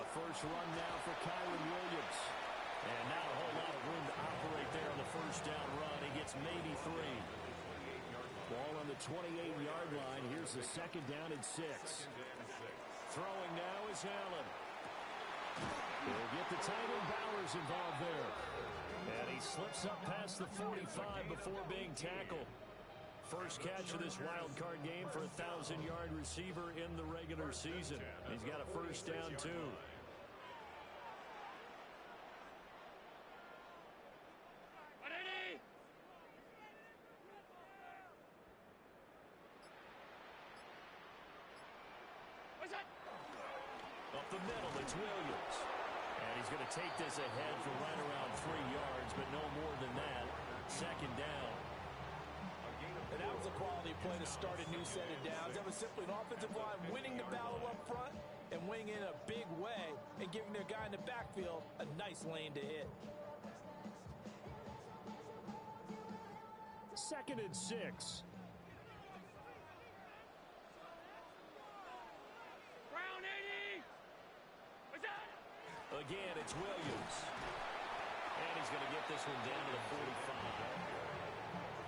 First run now for Kyron Williams. And not a whole lot of room to operate there on the first down run. He gets maybe 3. Ball on the 28-yard line. Here's the second down and 6. Throwing now is Allen. They'll get the tight end Bowers involved there. And he slips up past the 45 before being tackled. First catch of this wild card game for a 1,000-yard receiver in the regular season. He's got a first down, too. Up the middle, it's Williams. And he's going to take this ahead for right around 3 yards, but no more than that. Second down. And that was a quality play to start a new set of downs. That was simply an offensive line winning the battle up front and winning in a big way and giving their guy in the backfield a nice lane to hit. 2nd and 6. Round 80. What's that? Again, it's Williams. And he's going to get this one down to the 45.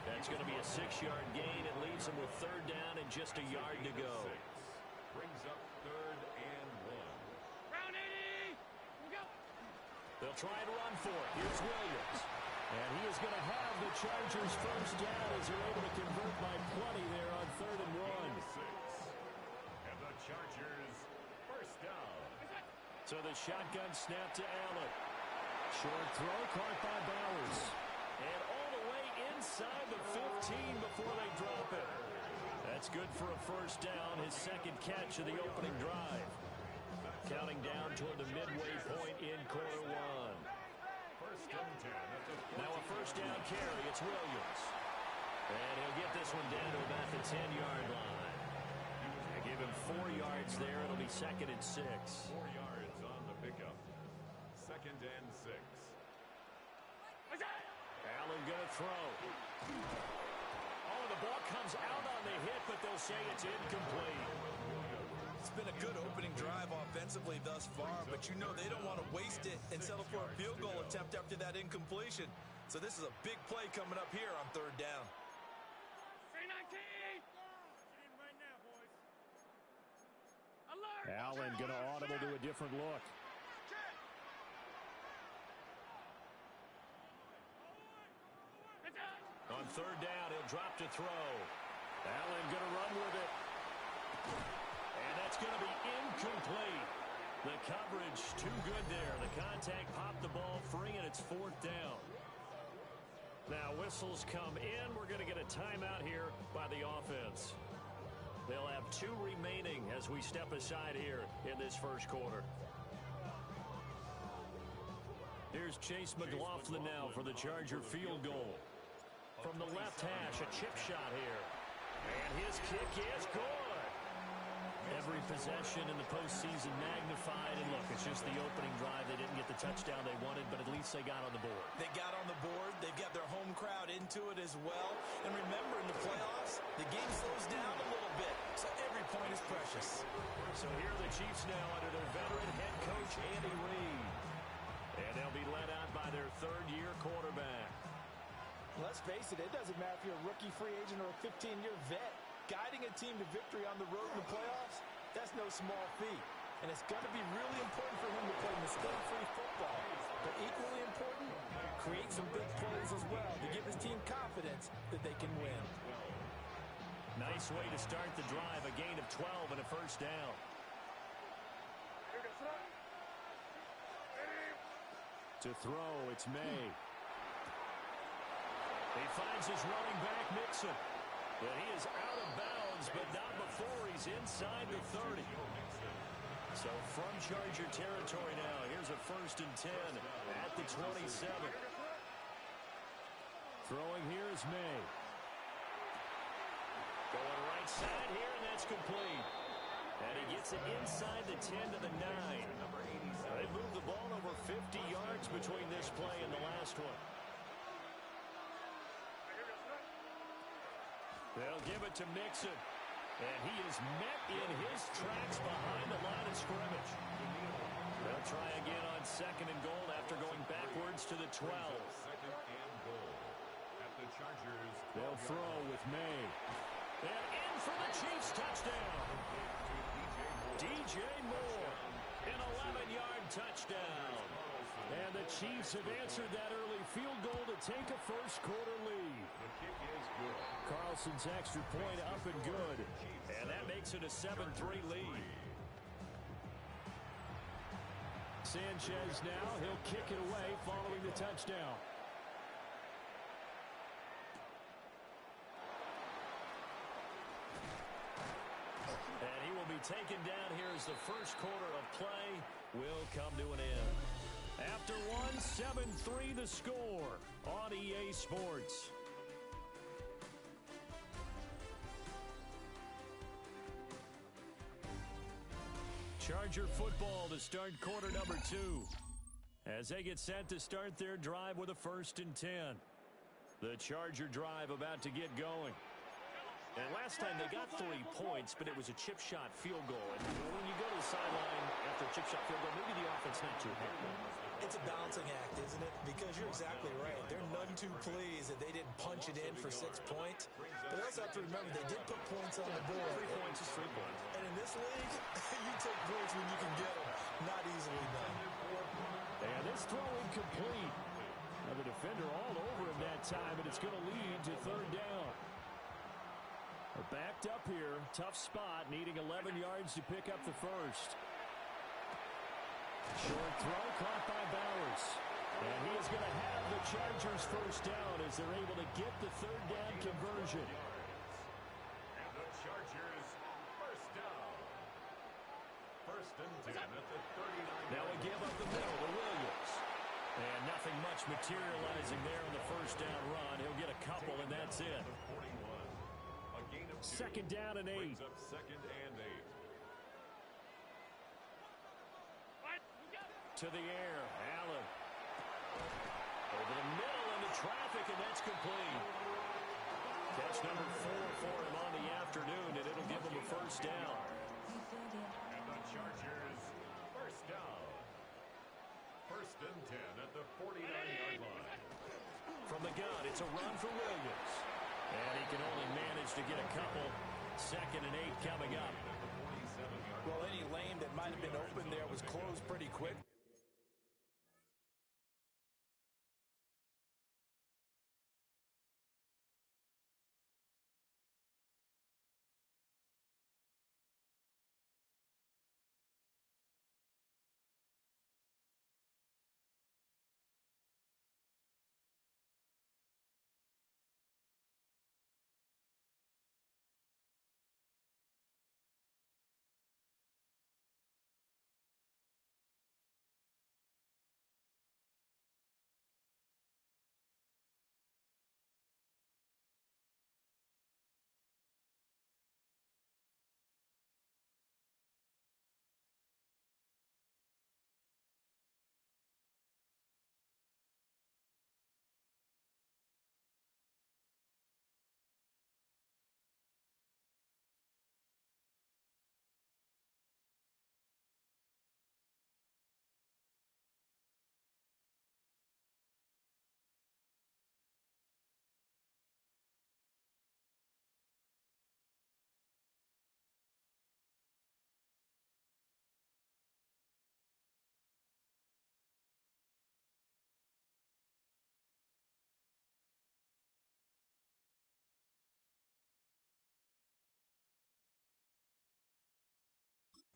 That's going to be a 6-yard gain. It leaves him with 3rd down and just a yard to go. Brings up 3rd and 1. Round 80. Go. They'll try and run for it. Here's Williams. And he is going to have the Chargers first down as they're able to convert by plenty there on 3rd and 1. And the Chargers first down. So the shotgun snap to Allen. Short throw caught by Bowers. And all the way inside the 15 before they drop it. That's good for a first down, his 2nd catch of the opening drive. Counting down toward the midway point in quarter 1. First and 10. Now a first down carry, it's Williams. And he'll get this one down to about the 10-yard line. They give him 4 yards there. It'll be 2nd and 6. 4 yards on the pickup. 2nd and 6. What's that? Allen going to throw. Oh, the ball comes out on the hit, but they'll say it's incomplete. It's been a good opening drive offensively thus far, but you know they don't want to waste it and settle for a field goal attempt after that incompletion. So this is a big play coming up here on 3rd down. 319. Right now, boys. Alert. Allen going to audible to a different look. On 3rd down, he'll drop to throw. Allen going to run with it. And that's going to be incomplete. The coverage too good there. The contact popped the ball free, and it's 4th down. Now whistles come in. We're going to get a timeout here by the offense. They'll have 2 remaining as we step aside here in this first quarter. Here's Chase McLaughlin now for the Charger field goal. From the left hash, a chip shot here. And his kick is good. Every possession in the postseason magnified. And look, it's just the opening drive. They didn't get the touchdown they wanted, but at least they got on the board. They got on the board. They've got their home crowd into it as well. And remember, in the playoffs, the game slows down a little bit. So every point is precious. So here are the Chiefs now under their veteran head coach, Andy Reid. And they'll be led out by their 3rd-year quarterback. Let's face it, it doesn't matter if you're a rookie free agent or a 15-year vet. Guiding a team to victory on the road in the playoffs, that's no small feat. And it's going to be really important for him to play mistake-free football. But equally important, create some big plays as well to give his team confidence that they can win. Nice way to start the drive, a gain of 12 and a first down. To throw, it's May. He finds his running back, Mixon. But he is out of bounds, but not before he's inside the 30. So from Charger territory now, here's a 1st and 10 at the 27. Throwing here is May. Going right side here, and that's complete. And he gets it inside the 10 to the 9. They moved the ball over 50 yards between this play and the last one. They'll give it to Mixon. And he is met in his tracks behind the line of scrimmage. They'll try again on 2nd and goal after going backwards to the 12. 2nd and goal at the Chargers. They'll throw with May. And in for the Chiefs touchdown. DJ Moore, an 11-yard touchdown. And the Chiefs have answered that early field goal to take a first-quarter lead. The kick is good. Carlson's extra point up and good. And that makes it a 7-3 lead. Sanchez now, he'll kick it away following the touchdown. And he will be taken down here as the first quarter of play will come to an end. After one, 7-3 the score on EA Sports. Charger football to start quarter number 2. As they get set to start their drive with a 1st and 10. The Charger drive about to get going. And last time they got 3 points, but it was a chip shot field goal. And when you go to the sideline after a chip shot field goal, maybe the offense not too happy. It's a balancing act, isn't it? Because you're exactly right. They're none too pleased that they didn't punch it in for 6 points. But they also have to remember they did put points on the board. 3 points is 3 points. And in this league, you take points when you can get them. Not easily done. And this throw incomplete. Now the defender all over him that time, and it's going to lead to 3rd down. They're backed up here. Tough spot, needing 11 yards to pick up the first. Short throw caught by Bowers. And he is going to have the Chargers first down as they're able to get the 3rd down conversion. And the Chargers first down. 1st and 10 at the 39. Now a give up the middle to Williams. And nothing much materializing there on the first down run. He'll get a couple, and that's it. 2nd down and 8. Brings up 2nd and 8. To the air, Allen. Over the middle into traffic, and that's complete. Catch number 4 for him on the afternoon, and it'll give him a first down. And the Chargers first down. 1st and 10 at the 49-yard line. From the gun, it's a run for Williams. And he can only manage to get a couple. 2nd and 8 coming up. Well, any lane that might have been open there was closed pretty quick.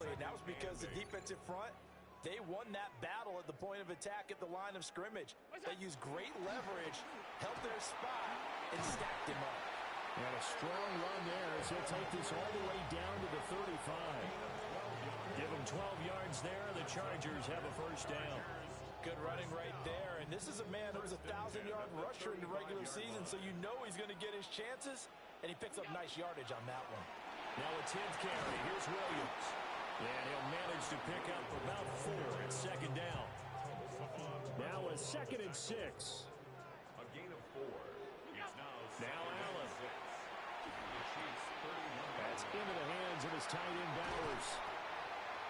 And that was because the defensive front, they won that battle at the point of attack at the line of scrimmage. They used great leverage, held their spot, and stacked him up. And a strong run there as he'll take this all the way down to the 35. Give him 12 yards there. The Chargers have a first down. Good running right there. And this is a man who was a 1,000-yard rusher in the regular season, so you know he's going to get his chances. And he picks up nice yardage on that one. Now a 10th carry. Here's Williams. And he'll manage to pick up about 4 at 2nd down. Now a 2nd and 6. A gain of 4. It's now Allen. The Chiefs 31. That's into the hands of his tight end Bowers.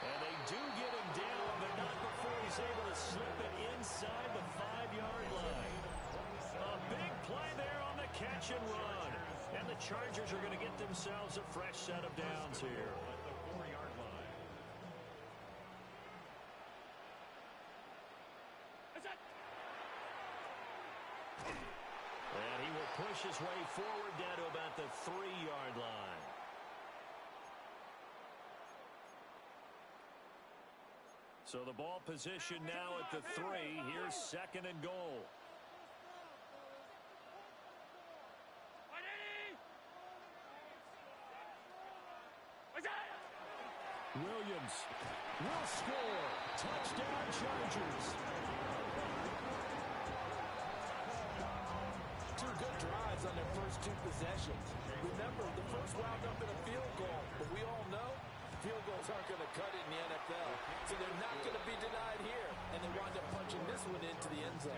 And they do get him down, but not before he's able to slip it inside the 5-yard line. A big play there on the catch and run. And the Chargers are going to get themselves a fresh set of downs here. At the 4-yard line. And he will push his way forward down to about the 3-yard line. So the ball position now at the 3. Here's 2nd and goal. Williams will score. Touchdown, Chargers. 2 good drives on their first 2 possessions. Remember, the first wound up in a field goal, but we all know field goals aren't going to cut it in the NFL, so they're not going to be denied here, and they wind up punching this one into the end zone.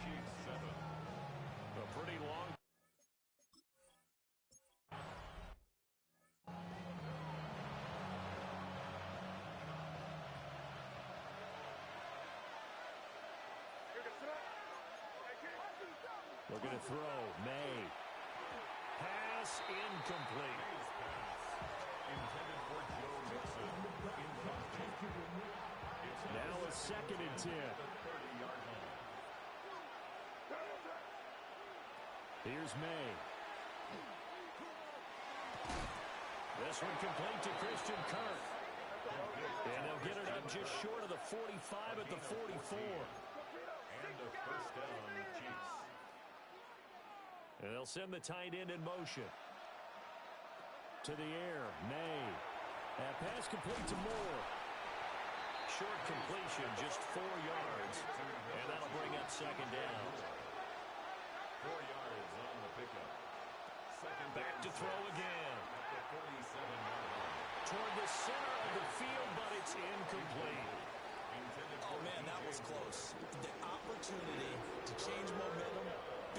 Chiefs 7. A pretty long. Looking to throw. May. Pass incomplete. Intended for Joe Mixon. Now a 2nd and 10. 30-yard line. Here's May. This one complete to Christian Kirk. And they'll get it up just short of the 45 at the 44. And a first down, Chiefs. And they'll send the tight end in motion. To the air, May. That pass complete to Moore. Short completion, just 4 yards. And that'll bring up 2nd down. 4 yards on the pickup. Second Back to throw again. At the 47-yard line. Toward the center of the field, but it's incomplete. Oh, man, that was close. The opportunity to change momentum,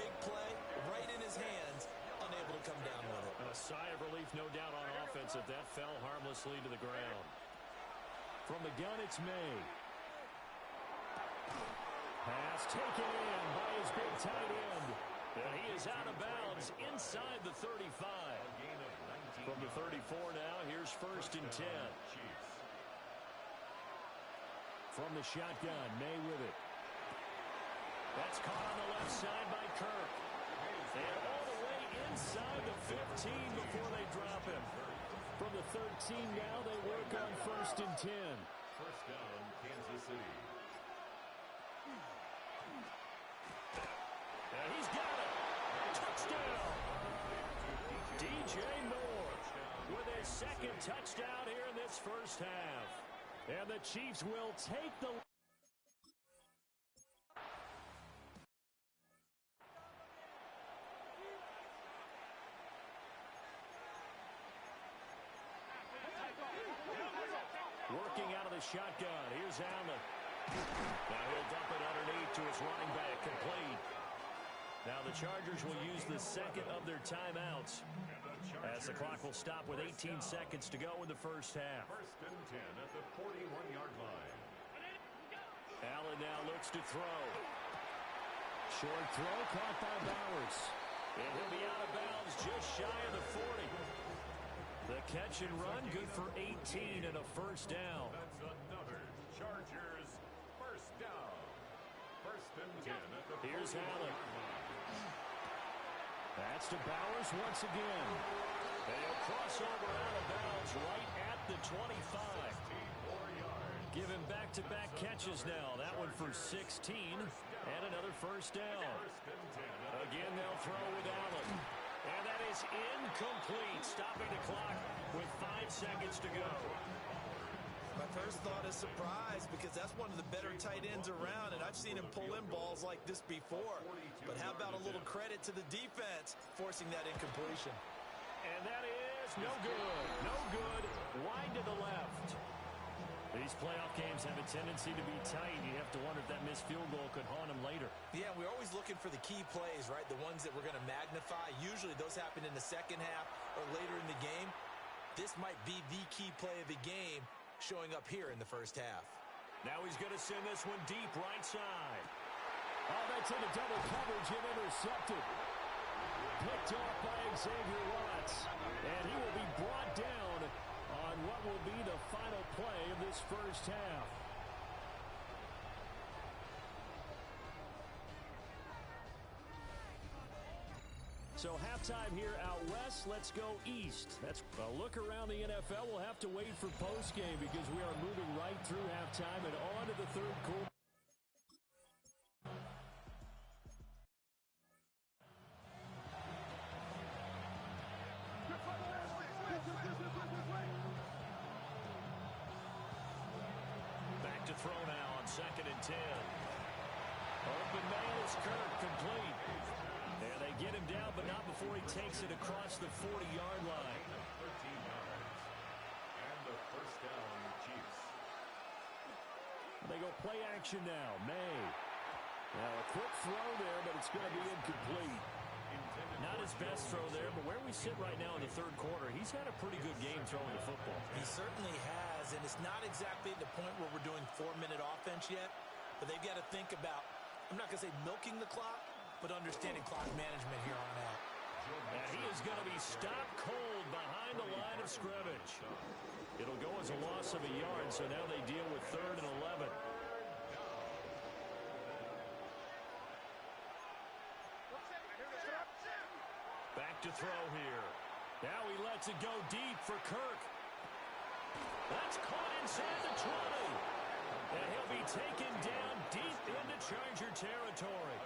big play, right in his hands, unable to come down with it. A sigh of relief, no doubt, on offense if that fell harmlessly to the ground. From the gun, it's May. Pass taken in by his big tight end. And he is out of bounds inside the 35. From the 34 now, here's 1st and 10. Chiefs. From the shotgun, May with it. That's caught on the left side by Kirk. And all the way inside the 15 before they drop him. From the 13 now, they work on 1st and 10. First down, Kansas City. And he's got it. Touchdown. DJ Moore with his 2nd touchdown here in this first half. And the Chiefs will take the... Working out of the shotgun. Here's Allen. Now he'll dump it underneath to his running back. Complete. Now the Chargers will use the 2nd of their timeouts as the clock will stop with 18 seconds to go in the first half. 1st and 10 at the 41-yard line. Allen now looks to throw. Short throw caught by Bowers. And he'll be out of bounds just shy of the 40. The catch and run good for 18 and a first down. That's another Chargers first down. 1st and 10 at the Here's 41-yard Allen. line. That's to Bowers once again. They'll cross over out of bounds right at the 25. 4 yards. Give him back-to-back catches now. That one for 16 and another first down. 1st and 10 at the Again, they'll throw with Allen. And that is incomplete, stopping the clock with 5 seconds to go. My first thought is surprise because that's one of the better tight ends around, and I've seen him pull in balls like this before. But how about a little credit to the defense forcing that incompletion? And that is no good. No good. Wide to the left. These playoff games have a tendency to be tight. You have to wonder if that missed field goal could haunt them later. Yeah, we're always looking for the key plays, right? The ones that we're going to magnify. Usually those happen in the second half or later in the game. This might be the key play of the game, showing up here in the first half. Now he's going to send this one deep right side. Oh, that's into double coverage and intercepted. Picked off by Xavier Watts. And he will be brought down on what will be the final play of this first half. So halftime here out west. Let's go east. That's a look around the NFL. We'll have to wait for postgame because we are moving right through halftime and on to the third quarter. Back to throw now on 2nd and 10. Open man is Kirk, complete. And they get him down, but not before he takes it across the 40-yard line. 13 yards. And the first down, Chiefs. They go play action now. May. Now a quick throw there, but it's going to be incomplete. Not his best throw there, but where we sit right now in the third quarter, he's had a pretty good game throwing the football. He certainly has, and it's not exactly the point where we're doing 4-minute offense yet, but they've got to think about, I'm not going to say milking the clock, but understanding clock management here on out. And he is going to be stopped cold behind the line of scrimmage. It'll go as a loss of a yard, so now they deal with 3rd and 11. Back to throw here. Now he lets it go deep for Kirk. That's caught inside the 20. And he'll be taken down deep into Charger territory.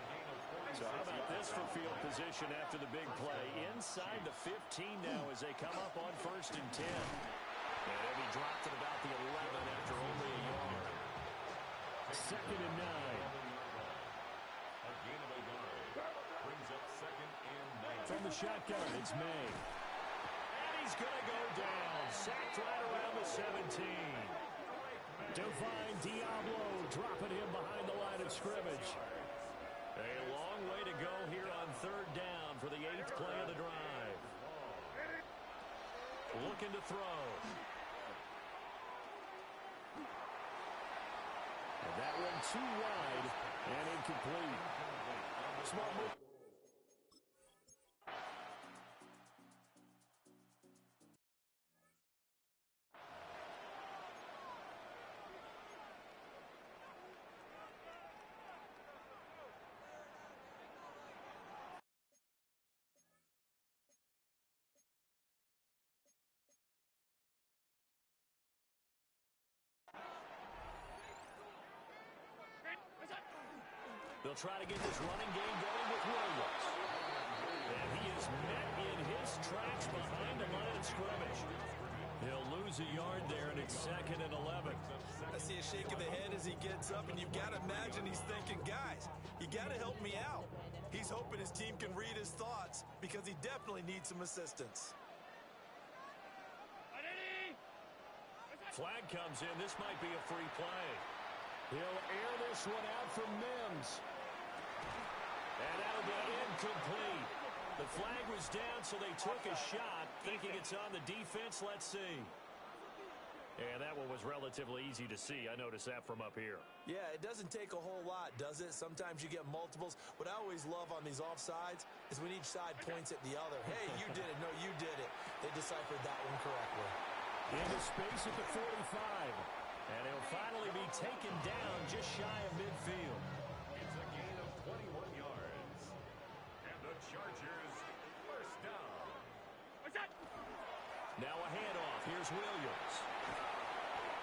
So how about this for field position after the big play? Inside the 15 now as they come up on 1st and 10. And he'll be dropped at about the 11 after only a yard. 2nd and 9. A gain of a yard. Brings up 2nd and 9. From the shotgun, it's May. And he's going to go down. Sacked right around the 17. Divine Diablo dropping him behind the line of scrimmage. A long way to go here on 3rd down for the 8th play of the drive. Looking to throw. And that one too wide and incomplete. Smart move. They'll try to get this running game going with Williams. And he is met in his tracks behind the line of scrimmage. He'll lose a yard there, and it's 2nd and 11. I see a shake of the head as he gets up, and you've got to imagine he's thinking, guys, you got to help me out. He's hoping his team can read his thoughts because he definitely needs some assistance. Flag comes in. This might be a free play. He'll air this one out from Mims. And that'll be incomplete. The flag was down, so they took a shot, thinking it's on the defense. Let's see. And that one was relatively easy to see. I noticed that from up here. Yeah, it doesn't take a whole lot, does it? Sometimes you get multiples. What I always love on these offsides is when each side points at the other. Hey, you did it. No, you did it. They deciphered that one correctly. Into space at the 45. And he'll finally be taken down just shy of midfield. It's a gain of 21 yards. And the Chargers first down. Now a handoff. Here's Williams.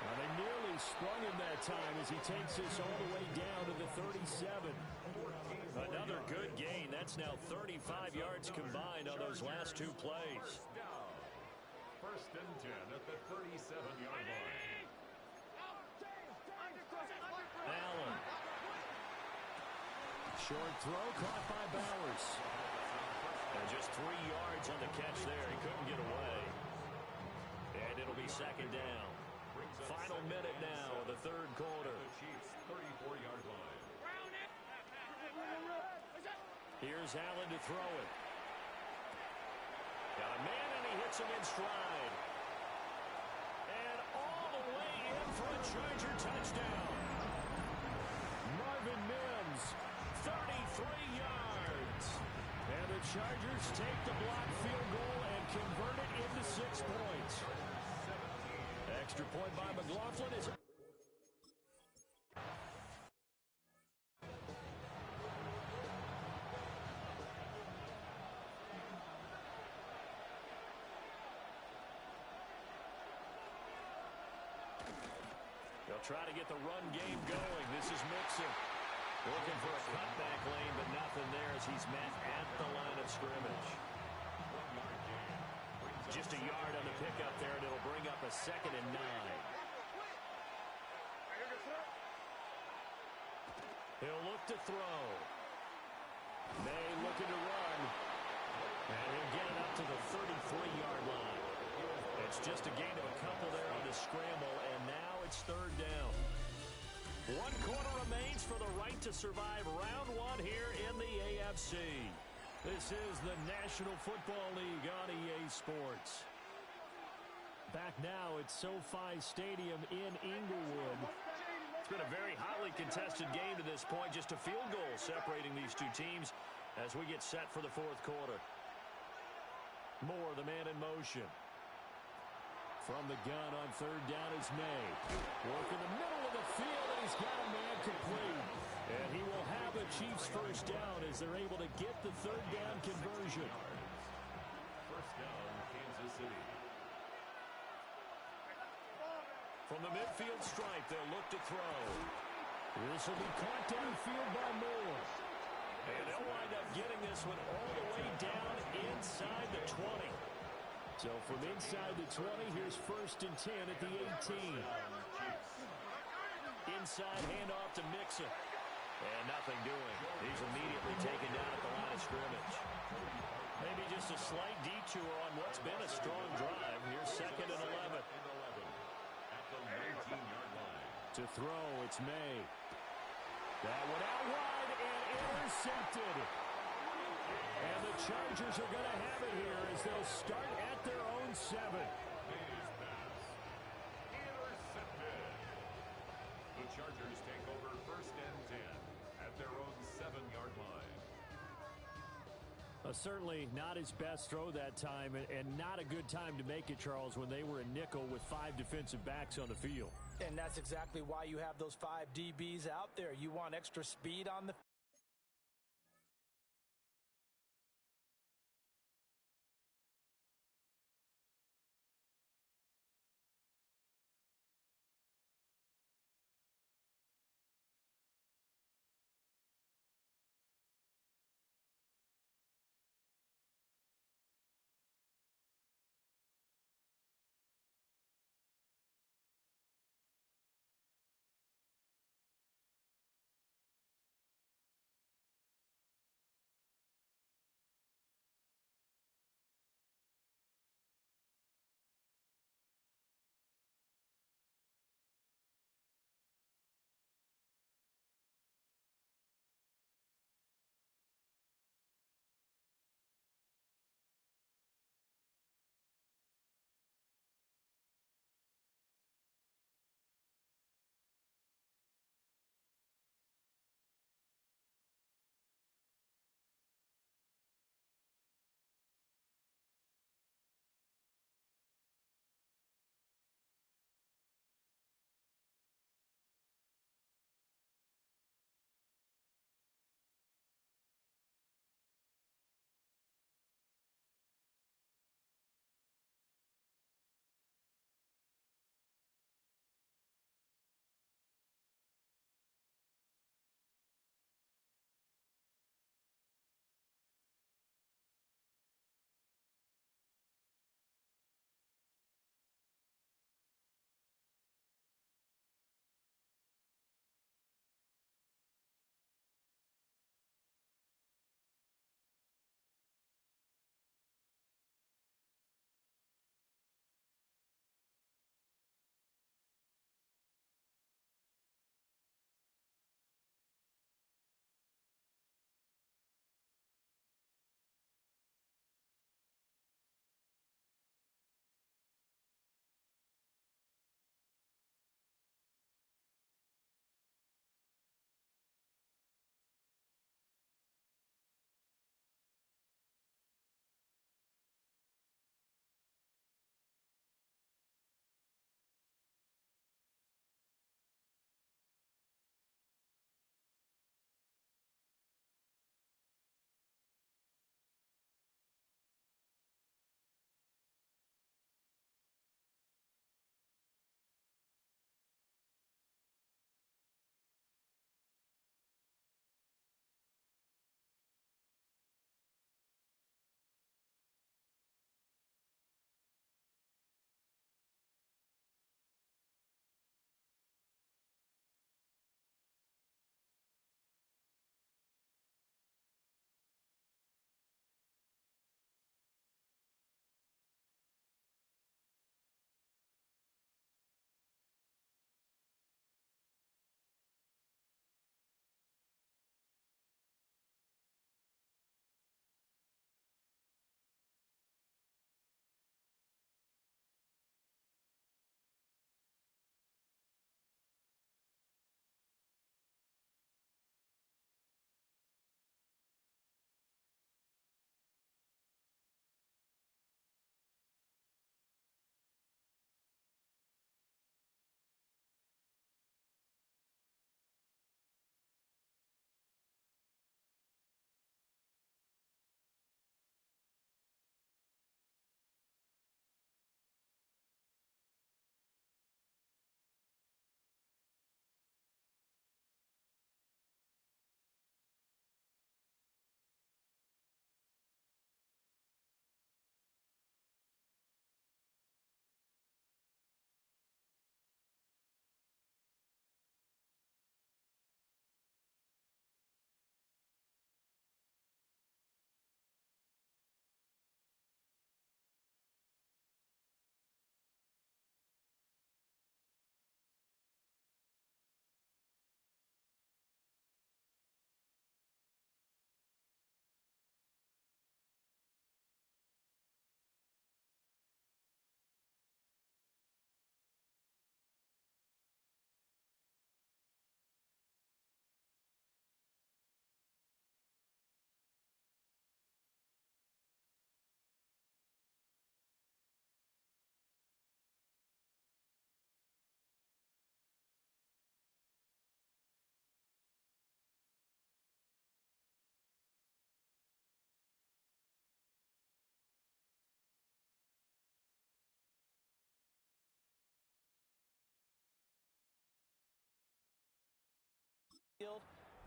Well, they nearly sprung him that time as he takes this all the way down to the 37. Another good gain. That's now 35 yards combined on those last 2 plays. First and 10 at the 37-yard line. Allen. Short throw caught by Bowers. And just 3 yards on the catch there. He couldn't get away. And it'll be 2nd down. Final minute now of the 3rd quarter. The Chiefs' 34-yard line. Here's Allen to throw it. Got a man, and he hits him in stride. And all the way Chargers take the blocked field goal and convert it into 6 points. Extra point by McLaughlin is... They'll try to get the run game going. This is Mixon. Looking for a cutback lane, but nothing there as he's met at the line of scrimmage. Just a yard on the pickup there, and it'll bring up a 2nd and 9. He'll look to throw. May looking to run. And he'll get it up to the 33-yard line. It's just a gain of a couple there on the scramble, and now it's 3rd down. 1 quarter remains for the right to survive round 1 here in the AFC. This is the National Football League on EA Sports. Back now at SoFi Stadium in Inglewood. It's been a very hotly contested game to this point. Just a field goal separating these two teams as we get set for the 4th quarter. Moore, the man in motion. From the gun on 3rd down is May. Work in the middle of the field, and he's got a man complete. And he will have the Chiefs' 1st down as they're able to get the 3rd down conversion. 1st down, Kansas City. From the midfield stripe, they'll look to throw. This will be caught downfield by Moore. And they'll wind up getting this one all the way down inside the 20. So from inside the 20, here's 1st and 10 at the 18. Inside handoff to Mixon. And nothing doing. He's immediately taken down at the line of scrimmage. Maybe just a slight detour on what's been a strong drive. Here's 2nd and 11. At the 19-yard line. To throw, it's May. That one out wide and intercepted. And the Chargers are going to have it here as they'll start at their own 7. May's pass. Intercepted. The Chargers take over 1st and 10 at their own 7-yard line. Certainly not his best throw that time, and not a good time to make it, Charles, when they were in nickel with 5 defensive backs on the field. And that's exactly why you have those 5 DBs out there. You want extra speed on the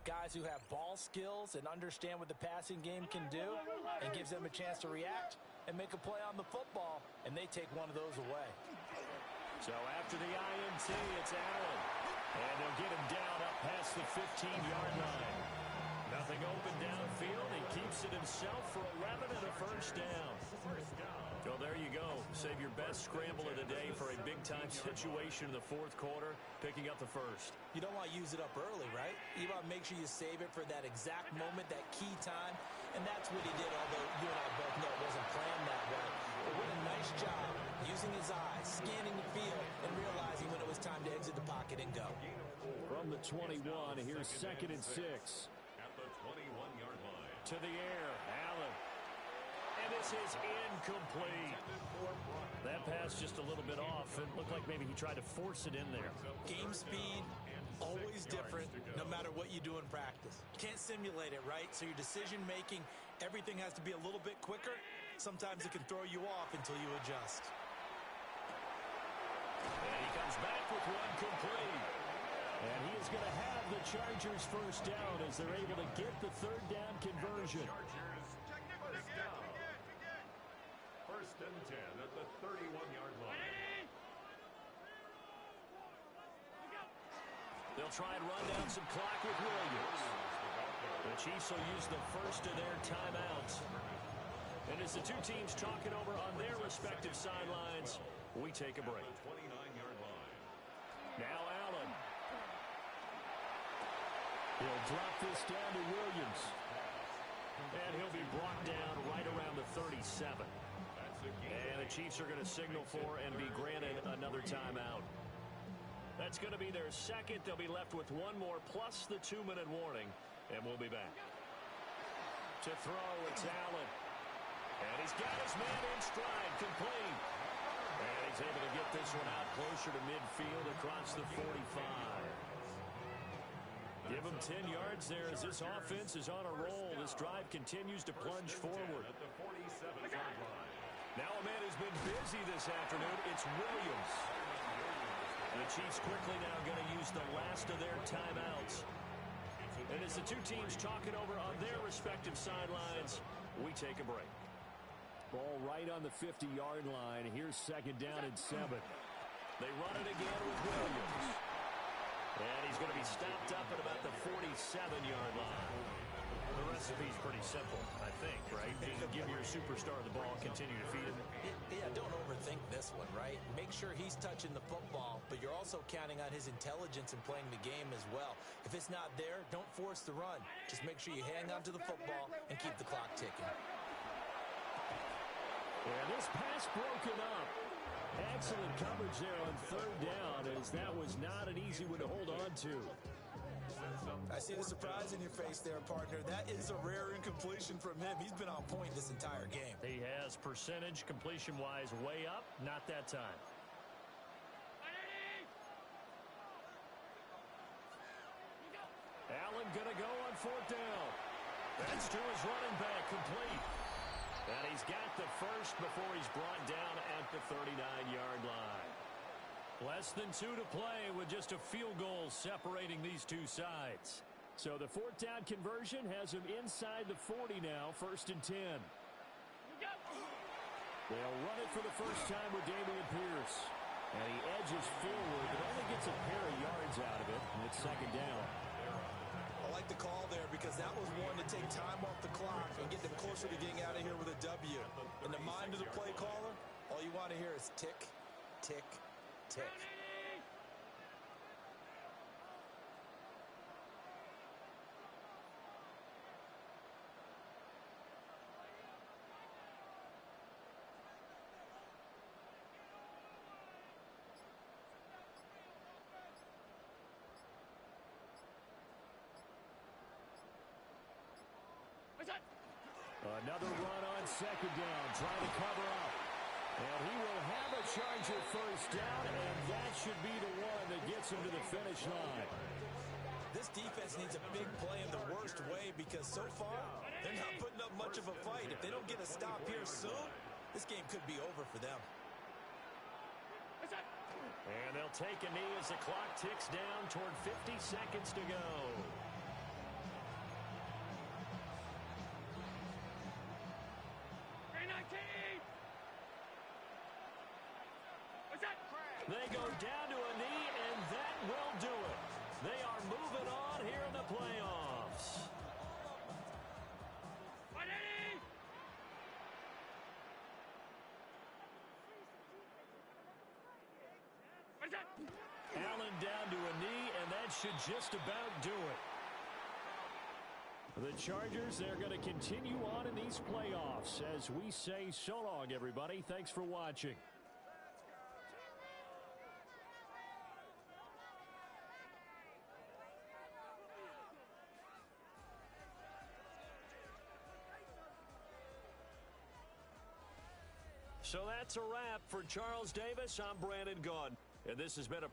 Guys who have ball skills and understand what the passing game can do, and gives them a chance to react and make a play on the football, and they take one of those away. So after the INT, it's Allen. And they'll get him down up past the 15-yard line. Nothing open downfield. He keeps it himself for 11 and a first down. So there you go. Save your best scramble of the day for a big-time situation in the fourth quarter, picking up the first. You don't want to use it up early, right? You want to make sure you save it for that exact moment, that key time, and that's what he did, although you and I both know it wasn't planned that way. But what a nice job using his eyes, scanning the field, and realizing when it was time to exit the pocket and go. From the 21, here's 2nd and 6. At the 21-yard line. To the air, Allen. And this is incomplete. That pass just a little bit off. It looked like maybe he tried to force it in there. Game speed, always different, no matter what you do in practice. Can't simulate it, right? So your decision-making, everything has to be a little bit quicker. Sometimes it can throw you off until you adjust. And he comes back with one complete. And he is going to have the Chargers first down as they're able to get the third down conversion. Chargers, first down. First and 10 at the 31-yard line. They'll try and run down some clock with Williams. The Chiefs will use the first of their timeouts. And as the two teams talking over on their respective sidelines, we take a break. 29-yard line. Now Allen. He'll drop this down to Williams. And he'll be brought down right around the 37. And the Chiefs are going to signal for and be granted another timeout. That's going to be their second. They'll be left with one more plus the 2-minute warning. And we'll be back. To throw, it's Allen. And he's got his man in stride, complete. And he's able to get this one out closer to midfield across the 45. Give him 10 yards there as this offense is on a roll. This drive continues to plunge forward. At the 47-yard line. Now a man who's been busy this afternoon. It's Williams. The Chiefs quickly now going to use the last of their timeouts. And as the two teams talking over on their respective sidelines, we take a break. Ball right on the 50-yard line. Here's 2nd down and 7. They run it again with Williams. And he's going to be stopped up at about the 47-yard line. The recipe's pretty simple, I think, right? Just give your superstar the ball, continue to feed him. Yeah, don't overthink this one, right? Make sure he's touching the football, but you're also counting on his intelligence in playing the game as well. If it's not there, don't force the run. Just make sure you hang on to the football and keep the clock ticking. And this pass broken up. Excellent coverage there on 3rd down, as that was not an easy one to hold on to. I see the surprise in your face there, partner. That is a rare incompletion from him. He's been on point this entire game. He has percentage completion-wise way up, not that time. Allen gonna go on 4th down. That's to his running back, complete. And he's got the first before he's brought down at the 39-yard line. Less than 2 to play with just a field goal separating these two sides. So the 4th down conversion has him inside the 40 now, 1st and 10. They'll run it for the first time with Dameon Pierce. And he edges forward, but only gets a pair of yards out of it, and it's 2nd down. I like the call there because that was one to take time off the clock and get them closer to getting out of here with a W. In the mind of the play caller, all you want to hear is tick, tick, tick. Another run on 2nd down, trying to cover up. And he will have a Charger first down, and that should be the one that gets him to the finish line. This defense needs a big play in the worst way because so far, they're not putting up much of a fight. If they don't get a stop here soon, this game could be over for them. And they'll take a knee as the clock ticks down toward 50 seconds to go. What's that? They go down to a knee, and that will do it. They are moving on here in the playoffs. 180. What's that? Allen down to a knee, and that should just about do it. The Chargers, they're going to continue on in these playoffs as we say so long, everybody. Thanks for watching. So that's a wrap for Charles Davis. I'm Brandon Gaudin, and this has been a